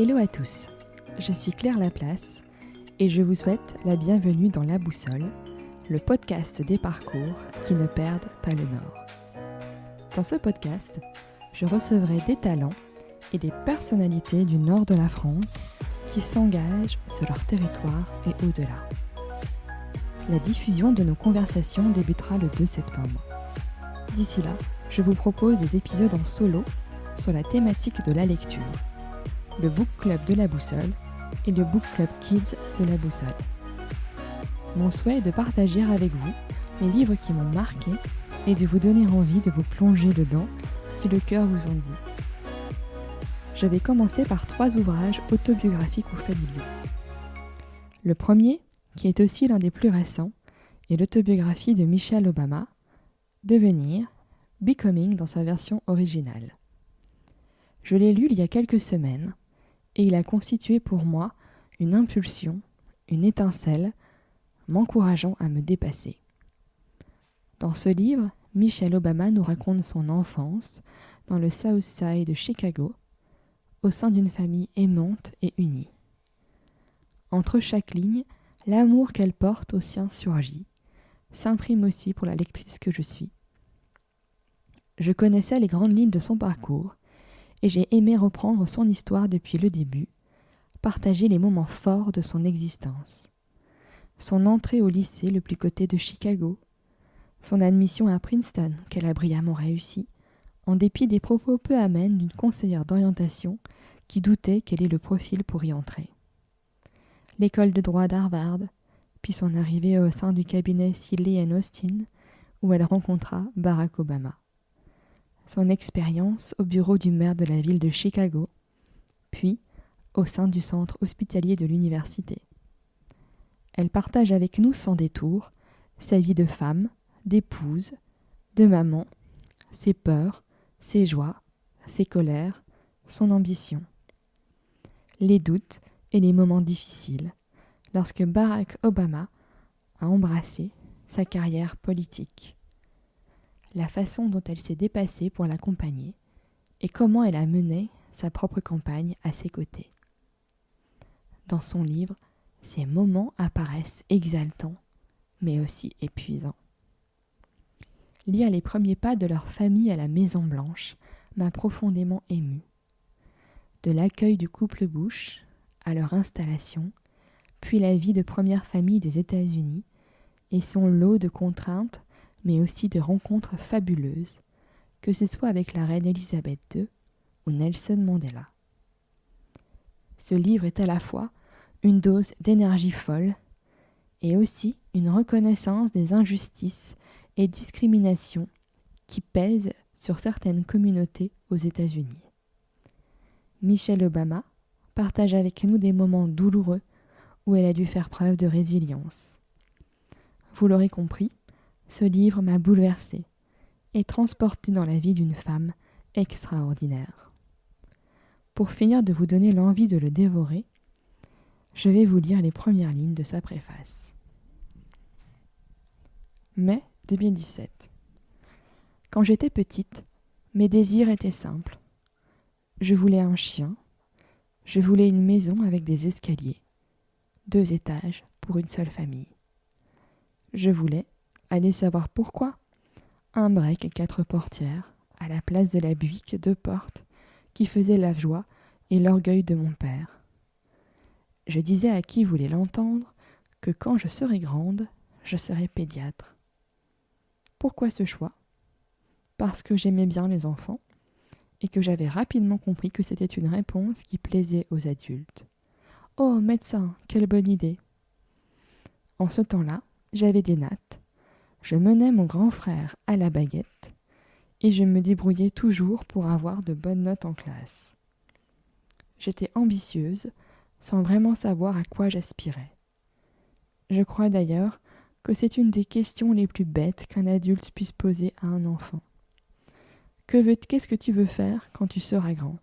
Hello à tous, je suis Claire Laplace et je vous souhaite la bienvenue dans La Boussole, le podcast des parcours qui ne perdent pas le nord. Dans ce podcast, je recevrai des talents et des personnalités du nord de la France qui s'engagent sur leur territoire et au-delà. La diffusion de nos conversations débutera le 2 septembre. D'ici là, je vous propose des épisodes en solo sur la thématique de la lecture, le Book Club de la Boussole et le Book Club Kids de la Boussole. Mon souhait est de partager avec vous les livres qui m'ont marqué et de vous donner envie de vous plonger dedans si le cœur vous en dit. Je vais commencer par 3 ouvrages autobiographiques ou familiaux. Le premier, qui est aussi l'un des plus récents, est l'autobiographie de Michelle Obama, Devenir, Becoming dans sa version originale. Je l'ai lu il y a quelques semaines et il a constitué pour moi une impulsion, une étincelle, m'encourageant à me dépasser. Dans ce livre, Michelle Obama nous raconte son enfance dans le South Side de Chicago, au sein d'une famille aimante et unie. Entre chaque ligne, l'amour qu'elle porte aux siens surgit, s'imprime aussi pour la lectrice que je suis. Je connaissais les grandes lignes de son parcours et j'ai aimé reprendre son histoire depuis le début, partager les moments forts de son existence. Son entrée au lycée le plus coté de Chicago, son admission à Princeton qu'elle a brillamment réussi, en dépit des propos peu amènes d'une conseillère d'orientation qui doutait quel est le profil pour y entrer. L'école de droit d'Harvard, puis son arrivée au sein du cabinet Sidley & Austin, où elle rencontra Barack Obama. Son expérience au bureau du maire de la ville de Chicago, puis au sein du centre hospitalier de l'université. Elle partage avec nous sans détour sa vie de femme, d'épouse, de maman, ses peurs, ses joies, ses colères, son ambition. Les doutes et les moments difficiles lorsque Barack Obama a embrassé sa carrière politique. La façon dont elle s'est dépassée pour l'accompagner et comment elle a mené sa propre campagne à ses côtés. Dans son livre, ces moments apparaissent exaltants, mais aussi épuisants. Lire les premiers pas de leur famille à la Maison Blanche m'a profondément émue. De l'accueil du couple Bush à leur installation, puis la vie de première famille des États-Unis et son lot de contraintes, mais aussi de rencontres fabuleuses, que ce soit avec la reine Elisabeth II ou Nelson Mandela. Ce livre est à la fois une dose d'énergie folle et aussi une reconnaissance des injustices et discriminations qui pèsent sur certaines communautés aux États-Unis. Michelle Obama partage avec nous des moments douloureux où elle a dû faire preuve de résilience. Vous l'aurez compris, ce livre m'a bouleversée et transportée dans la vie d'une femme extraordinaire. Pour finir de vous donner l'envie de le dévorer, je vais vous lire les premières lignes de sa préface. Mai 2017. Quand j'étais petite, mes désirs étaient simples. Je voulais un chien, je voulais une maison avec des escaliers, 2 étages pour une seule famille. Je voulais, allez savoir pourquoi, un break et 4 portières, à la place de la Buick 2 portes, qui faisait la joie et l'orgueil de mon père. Je disais à qui voulait l'entendre que quand je serai grande, je serai pédiatre. Pourquoi ce choix ? Parce que j'aimais bien les enfants et que j'avais rapidement compris que c'était une réponse qui plaisait aux adultes. Oh, médecin, quelle bonne idée ! En ce temps-là, j'avais des nattes, je menais mon grand frère à la baguette et je me débrouillais toujours pour avoir de bonnes notes en classe. J'étais ambitieuse, sans vraiment savoir à quoi j'aspirais. Je crois d'ailleurs que c'est une des questions les plus bêtes qu'un adulte puisse poser à un enfant. Qu'est-ce que tu veux faire quand tu seras grand ?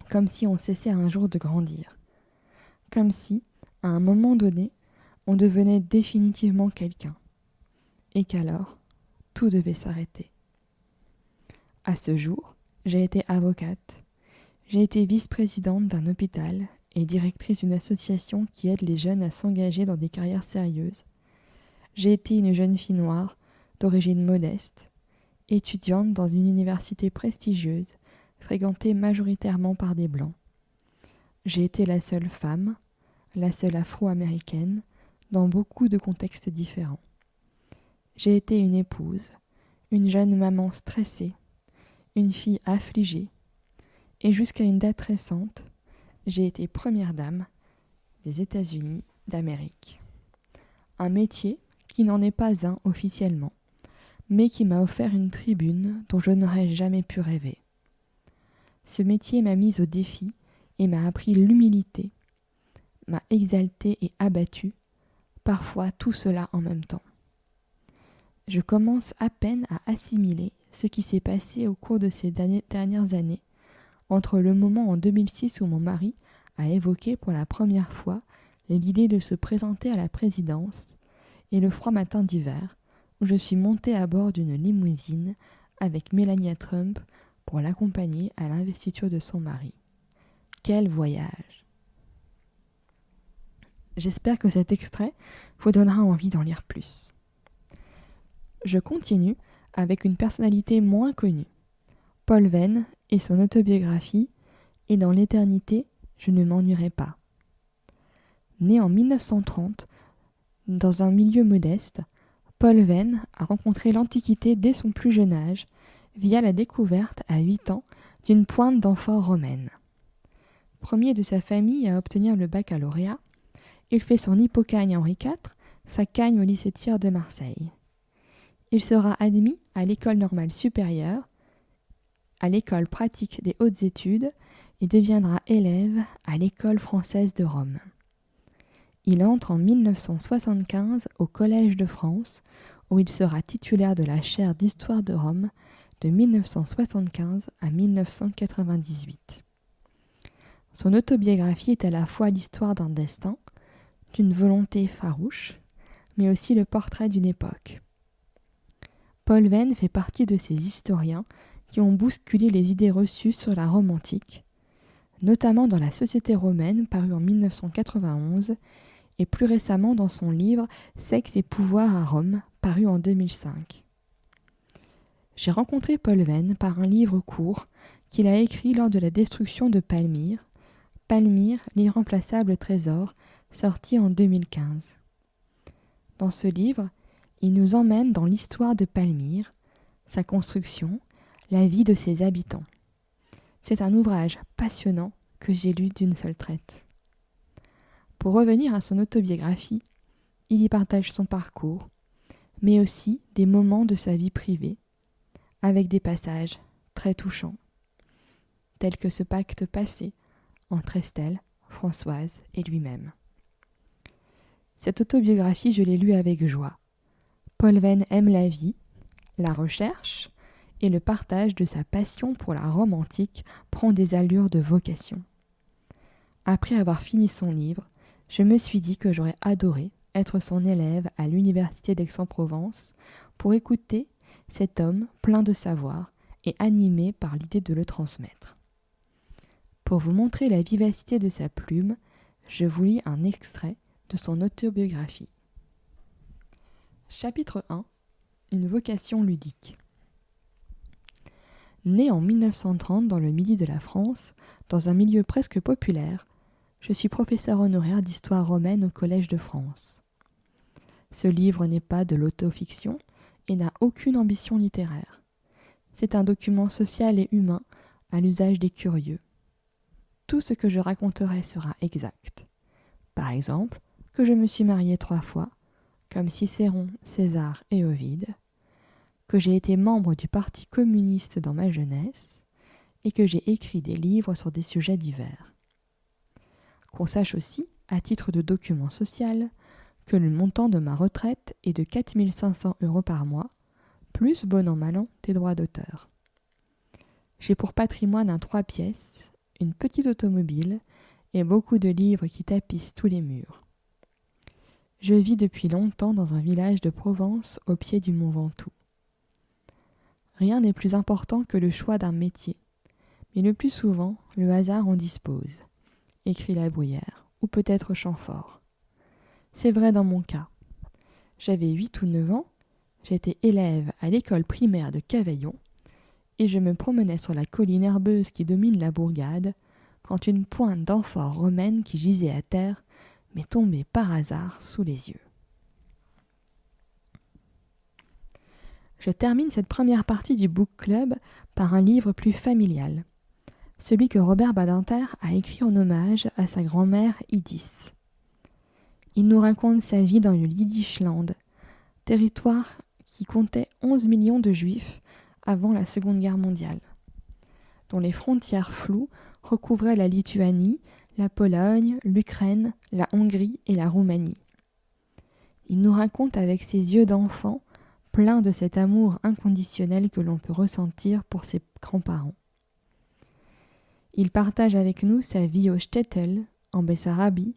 Comme si on cessait un jour de grandir. Comme si, à un moment donné, on devenait définitivement quelqu'un. Et qu'alors, tout devait s'arrêter. À ce jour, j'ai été avocate. J'ai été vice-présidente d'un hôpital et directrice d'une association qui aide les jeunes à s'engager dans des carrières sérieuses. J'ai été une jeune fille noire, d'origine modeste, étudiante dans une université prestigieuse, fréquentée majoritairement par des blancs. J'ai été la seule femme, la seule afro-américaine, dans beaucoup de contextes différents. J'ai été une épouse, une jeune maman stressée, une fille affligée, et jusqu'à une date récente, j'ai été première dame des États-Unis d'Amérique. Un métier qui n'en est pas un officiellement, mais qui m'a offert une tribune dont je n'aurais jamais pu rêver. Ce métier m'a mise au défi et m'a appris l'humilité, m'a exaltée et abattue, parfois tout cela en même temps. Je commence à peine à assimiler ce qui s'est passé au cours de ces dernières années, entre le moment en 2006 où mon mari a évoqué pour la première fois l'idée de se présenter à la présidence et le froid matin d'hiver où je suis montée à bord d'une limousine avec Melania Trump pour l'accompagner à l'investiture de son mari. Quel voyage! J'espère que cet extrait vous donnera envie d'en lire plus. Je continue avec une personnalité moins connue, Paul Venn et son autobiographie « Et dans l'éternité, je ne m'ennuierai pas ». Né en 1930, dans un milieu modeste, Paul Venn a rencontré l'Antiquité dès son plus jeune âge, via la découverte à 8 ans d'une pointe d'amphore romaine. Premier de sa famille à obtenir le baccalauréat, il fait son hippocagne Henri IV, sa cagne au lycée Thiers de Marseille. Il sera admis à l'école normale supérieure, à l'école pratique des hautes études et deviendra élève à l'école française de Rome. Il entre en 1975 au Collège de France, où il sera titulaire de la chaire d'histoire de Rome de 1975 à 1998. Son autobiographie est à la fois l'histoire d'un destin, d'une volonté farouche, mais aussi le portrait d'une époque. Paul Venn fait partie de ces historiens qui ont bousculé les idées reçues sur la Rome antique, notamment dans La Société romaine paru en 1991 et plus récemment dans son livre Sexe et pouvoir à Rome paru en 2005. J'ai rencontré Paul Venn par un livre court qu'il a écrit lors de la destruction de Palmyre, l'irremplaçable trésor, sorti en 2015. Dans ce livre, il nous emmène dans l'histoire de Palmyre, sa construction, la vie de ses habitants. C'est un ouvrage passionnant que j'ai lu d'une seule traite. Pour revenir à son autobiographie, il y partage son parcours, mais aussi des moments de sa vie privée, avec des passages très touchants, tels que ce pacte passé entre Estelle, Françoise et lui-même. Cette autobiographie, je l'ai lue avec joie. Paul Venn aime la vie, la recherche et le partage de sa passion pour la Rome antique prend des allures de vocation. Après avoir fini son livre, je me suis dit que j'aurais adoré être son élève à l'université d'Aix-en-Provence pour écouter cet homme plein de savoir et animé par l'idée de le transmettre. Pour vous montrer la vivacité de sa plume, je vous lis un extrait de son autobiographie. Chapitre 1. Une vocation ludique. Né en 1930 dans le midi de la France, dans un milieu presque populaire, je suis professeur honoraire d'histoire romaine au Collège de France. Ce livre n'est pas de l'autofiction et n'a aucune ambition littéraire. C'est un document social et humain à l'usage des curieux. Tout ce que je raconterai sera exact. Par exemple, que je me suis mariée 3 fois, comme Cicéron, César et Ovide, que j'ai été membre du Parti communiste dans ma jeunesse et que j'ai écrit des livres sur des sujets divers. Qu'on sache aussi, à titre de document social, que le montant de ma retraite est de 4 500 € par mois, plus bon an mal an des droits d'auteur. J'ai pour patrimoine un 3 pièces, une petite automobile et beaucoup de livres qui tapissent tous les murs. Je vis depuis longtemps dans un village de Provence au pied du mont Ventoux. Rien n'est plus important que le choix d'un métier, Mais le plus souvent, le hasard en dispose, écrit La Bruyère, ou peut-être Chamfort. C'est vrai dans mon cas. J'avais 8 ou 9 ans, j'étais élève à l'école primaire de Cavaillon, et je me promenais sur la colline herbeuse qui domine la bourgade, quand une pointe d'amphore romaine qui gisait à terre m'est tombée par hasard sous les yeux. Je termine cette première partie du book club par un livre plus familial, celui que Robert Badinter a écrit en hommage à sa grand-mère Idis. Il nous raconte sa vie dans le Yiddishland, territoire qui comptait 11 millions de juifs avant la Seconde Guerre mondiale, dont les frontières floues recouvraient la Lituanie, la Pologne, l'Ukraine, la Hongrie et la Roumanie. Il nous raconte avec ses yeux d'enfant, plein de cet amour inconditionnel que l'on peut ressentir pour ses grands-parents. Il partage avec nous sa vie au shtetl, en Bessarabie,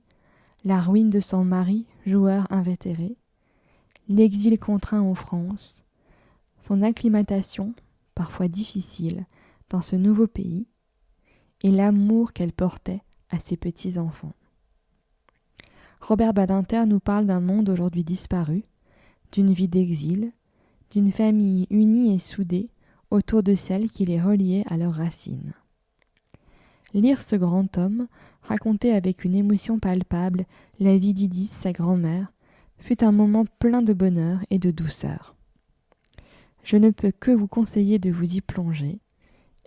la ruine de son mari, joueur invétéré, l'exil contraint en France, son acclimatation, parfois difficile, dans ce nouveau pays, et l'amour qu'elle portait à ses petits-enfants. Robert Badinter nous parle d'un monde aujourd'hui disparu, d'une vie d'exil, d'une famille unie et soudée autour de celle qui les reliait à leurs racines. Lire ce grand homme, raconter avec une émotion palpable la vie d'Idis, sa grand-mère, fut un moment plein de bonheur et de douceur. Je ne peux que vous conseiller de vous y plonger,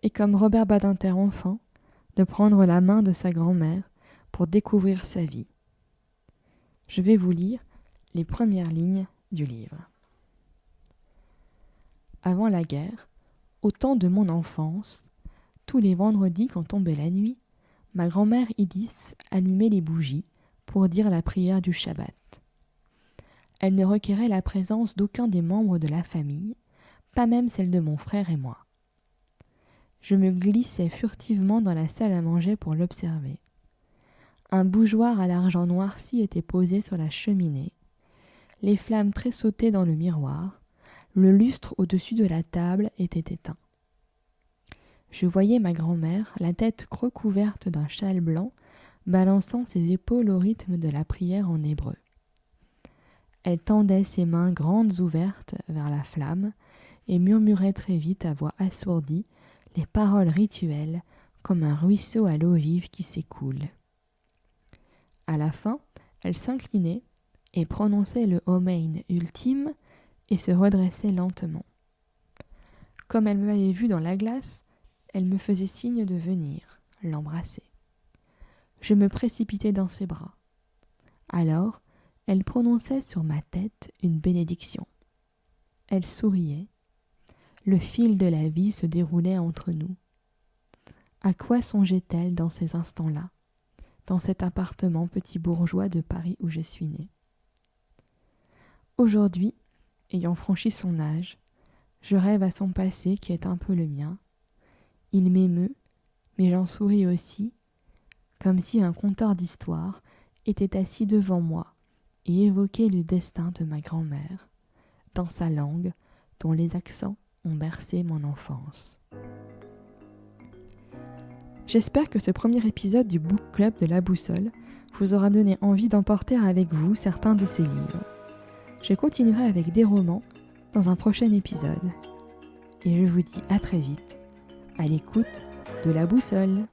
et comme Robert Badinter enfant, de prendre la main de sa grand-mère pour découvrir sa vie. Je vais vous lire les premières lignes du livre. Avant la guerre, au temps de mon enfance, tous les vendredis quand tombait la nuit, ma grand-mère Idis allumait les bougies pour dire la prière du Shabbat. Elle ne requérait la présence d'aucun des membres de la famille, pas même celle de mon frère et moi. Je me glissais furtivement dans la salle à manger pour l'observer. Un bougeoir à l'argent noirci était posé sur la cheminée, les flammes tressautaient dans le miroir, le lustre au-dessus de la table était éteint. Je voyais ma grand-mère, la tête recouverte d'un châle blanc, balançant ses épaules au rythme de la prière en hébreu. Elle tendait ses mains grandes ouvertes vers la flamme et murmurait très vite à voix assourdie les paroles rituelles comme un ruisseau à l'eau vive qui s'écoule. À la fin, elle s'inclinait et prononçait le Homein ultime et se redressait lentement. Comme elle m'avait vu dans la glace, elle me faisait signe de venir, l'embrasser. Je me précipitais dans ses bras. Alors, elle prononçait sur ma tête une bénédiction. Elle souriait. Le fil de la vie se déroulait entre nous. À quoi songeait-elle dans ces instants-là, dans cet appartement petit bourgeois de Paris où je suis née? Aujourd'hui, ayant franchi son âge, je rêve à son passé qui est un peu le mien. Il m'émeut, mais j'en souris aussi, comme si un conteur d'histoire était assis devant moi et évoquait le destin de ma grand-mère, dans sa langue dont les accents ont bercé mon enfance. J'espère que ce premier épisode du Book Club de La Boussole vous aura donné envie d'emporter avec vous certains de ces livres. Je continuerai avec des romans dans un prochain épisode. Et je vous dis à très vite, à l'écoute de La Boussole.